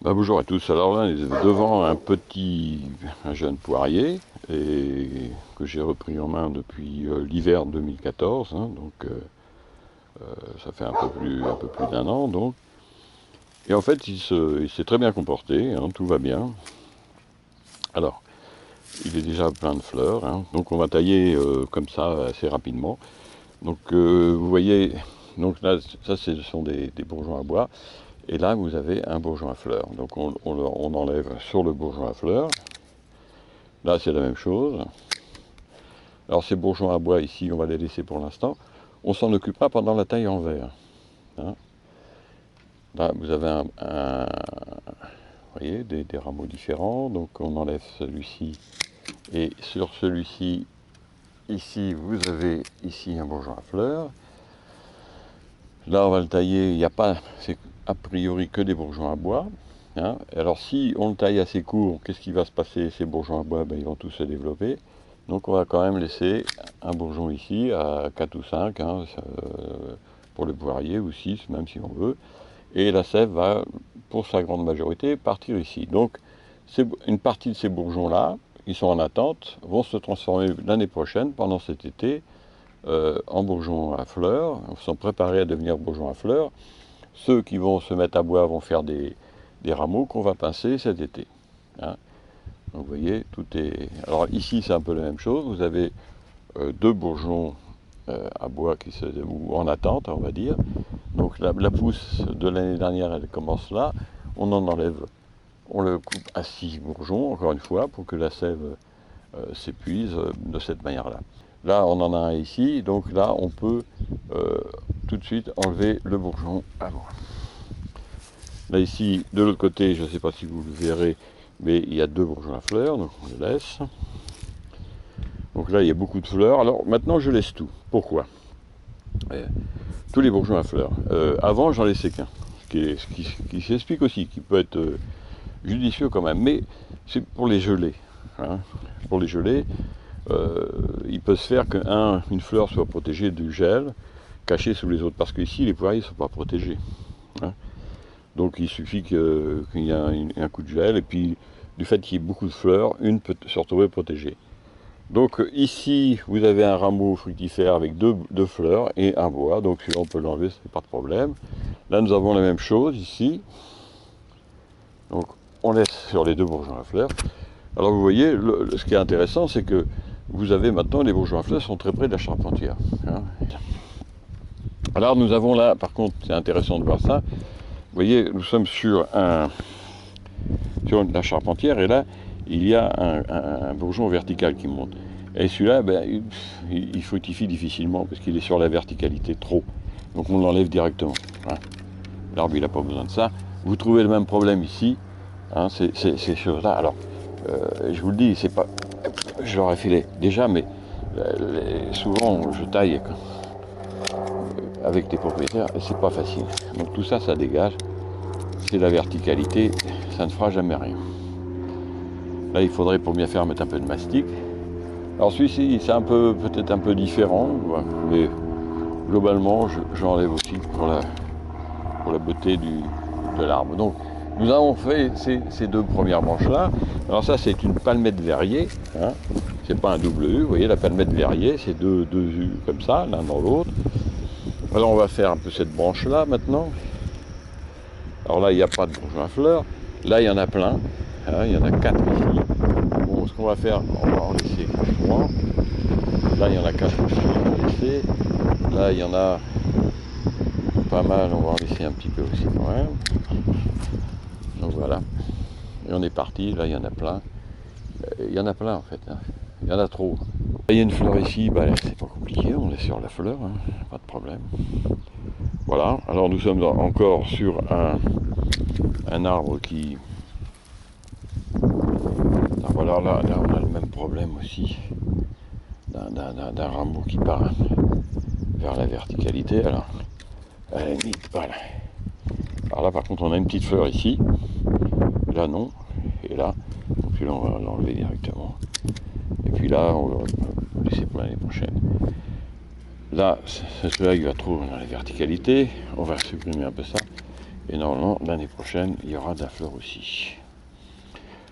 Bonjour à tous. Alors là, on est devant un jeune poirier que j'ai repris en main depuis l'hiver 2014, hein, donc ça fait un peu plus d'un an. Donc. Et en fait, il s'est très bien comporté, hein, tout va bien. Alors, il est déjà plein de fleurs, hein, donc on va tailler comme ça assez rapidement. Donc vous voyez, donc là, ça ce sont des bourgeons à bois. Et là, vous avez un bourgeon à fleurs. Donc on enlève sur le bourgeon à fleurs. Là, c'est la même chose. Alors ces bourgeons à bois ici, on va les laisser pour l'instant. On s'en occupera pendant la taille en verre. Hein. Là, vous avez vous voyez, des rameaux différents. Donc on enlève celui-ci. Et sur celui-ci, ici, vous avez ici un bourgeon à fleurs. Là, on va le tailler. Il n'y a pas, c'est a priori que des bourgeons à bois. Hein. Alors si on le taille assez court, qu'est-ce qui va se passer? Ces bourgeons à bois, ils vont tous se développer. Donc on va quand même laisser un bourgeon ici à 4 ou 5, hein, pour le poirier, ou 6 même si on veut. Et la sève va, pour sa grande majorité, partir ici. Donc une partie de ces bourgeons-là, ils sont en attente, vont se transformer l'année prochaine, pendant cet été, en bourgeons à fleurs, sont préparés à devenir bourgeons à fleurs. Ceux qui vont se mettre à bois vont faire des rameaux qu'on va pincer cet été. Hein. Donc vous voyez, tout est... Alors ici c'est un peu la même chose, vous avez deux bourgeons à bois ou en attente, on va dire. Donc la pousse de l'année dernière, elle commence là, on en enlève, on le coupe à 6 bourgeons, encore une fois, pour que la sève s'épuise de cette manière-là. Là, on en a un ici, donc là, on peut tout de suite enlever le bourgeon à bois. Là, ici, de l'autre côté, je ne sais pas si vous le verrez, mais il y a deux bourgeons à fleurs, donc on les laisse. Donc là, il y a beaucoup de fleurs. Alors maintenant, je laisse tout. Pourquoi? Tous les bourgeons à fleurs. Avant, j'en laissais qu'un. Ce qui s'explique aussi, qui peut être judicieux quand même. Mais c'est pour les geler. Hein. Pour les geler, il peut se faire qu'une fleur soit protégée du gel, cachée sous les autres. Parce qu'ici, les poiriers ne sont pas protégés. Hein. Donc il suffit qu'il y ait un coup de gel, et puis du fait qu'il y ait beaucoup de fleurs, une peut se retrouver protégée. Donc ici, vous avez un rameau fructifère avec deux fleurs et un bois, donc celui-là on peut l'enlever, ce n'est pas de problème. Là nous avons la même chose ici. Donc on laisse sur les deux bourgeons à fleurs. Alors vous voyez, ce qui est intéressant, c'est que vous avez maintenant, les bourgeons à fleurs sont très près de la charpentière. Hein. Alors nous avons là, par contre, c'est intéressant de voir ça, vous voyez, nous sommes sur la charpentière, et là, il y a un bourgeon vertical qui monte. Et celui-là, il fructifie difficilement, parce qu'il est sur la verticalité trop. Donc on l'enlève directement. Hein. L'arbre, il n'a pas besoin de ça. Vous trouvez le même problème ici, hein, ces choses-là. Alors, je vous le dis, c'est pas... Je l'aurais fait déjà, mais souvent, je taille avec les propriétaires, et c'est pas facile. Donc tout ça, ça dégage. C'est la verticalité, ça ne fera jamais rien. Là, il faudrait pour bien faire mettre un peu de mastic. Alors celui-ci, c'est peut-être un peu différent, mais globalement, j'enlève aussi pour la beauté de l'arbre. Donc, nous avons fait ces deux premières branches-là. Alors ça, c'est une palmette verrier. Hein. C'est pas un double U. Vous voyez, la palmette verrier, c'est deux U comme ça, l'un dans l'autre. Alors, on va faire un peu cette branche-là maintenant. Alors là, il n'y a pas de bourgeon à fleurs. Là, il y en a plein. Hein, il y en a 4 ici. Bon, ce qu'on va faire, on va en laisser 3. Là, il y en a 4 aussi, on va laisser. Là, il y en a pas mal, on va en laisser un petit peu aussi quand même. Donc voilà. Et on est parti, là, il y en a plein. Il y en a plein en fait. Hein. Il y en a trop. Il y a une fleur ici, c'est pas compliqué, on est sur la fleur, hein, pas de problème. Voilà, alors nous sommes encore sur un arbre qui... Voilà, là, on a le même problème aussi d'un rameau qui part vers la verticalité. Alors, à la limite, voilà. Alors là, par contre, on a une petite fleur ici. Là, non. Et là, donc là, on va l'enlever directement. Et puis là, on va laisser pour l'année prochaine. Là, celui-là, il va trop dans la verticalité. On va supprimer un peu ça. Et normalement, l'année prochaine, il y aura de la fleur aussi.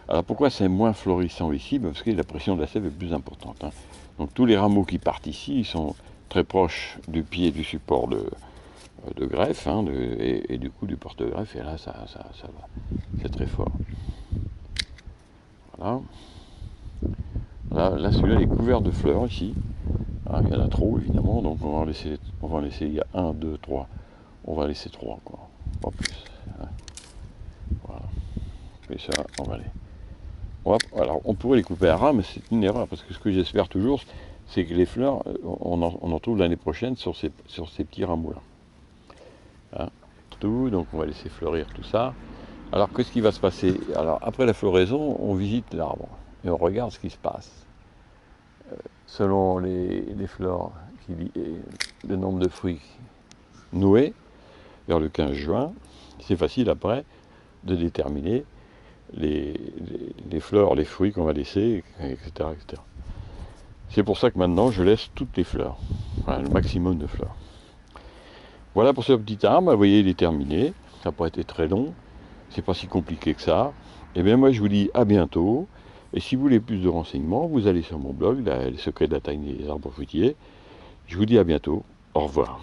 Alors pourquoi c'est moins florissant ici? Parce que la pression de la sève est plus importante. Hein. Donc tous les rameaux qui partent ici, ils sont très proches du pied du support de greffe, hein, et du coup du porte-greffe, et là ça va. C'est très fort. Voilà. Là celui-là est couvert de fleurs ici. Hein, il y en a trop évidemment, donc on va en laisser, il y a 1, 2, 3. On va laisser 3 encore, pas plus. Hein. Voilà. Et ça, on va aller. Alors on pourrait les couper à ras, mais c'est une erreur, parce que ce que j'espère toujours, c'est que les fleurs, on en trouve l'année prochaine sur ces petits rameaux-là. Hein. Donc on va laisser fleurir tout ça. Alors qu'est-ce qui va se passer? Alors après la floraison, on visite l'arbre et on regarde ce qui se passe. Selon les fleurs, le nombre de fruits noués, vers le 15 juin, c'est facile après de déterminer les fleurs, les fruits qu'on va laisser, etc., etc. C'est pour ça que maintenant je laisse toutes les fleurs, enfin, le maximum de fleurs. Voilà pour ce petit arbre, vous voyez il est terminé, ça n'a pas été très long, c'est pas si compliqué que ça. Et bien moi je vous dis à bientôt, et si vous voulez plus de renseignements, vous allez sur mon blog, Les secrets d'attaquer les arbres fruitiers. Je vous dis à bientôt, au revoir.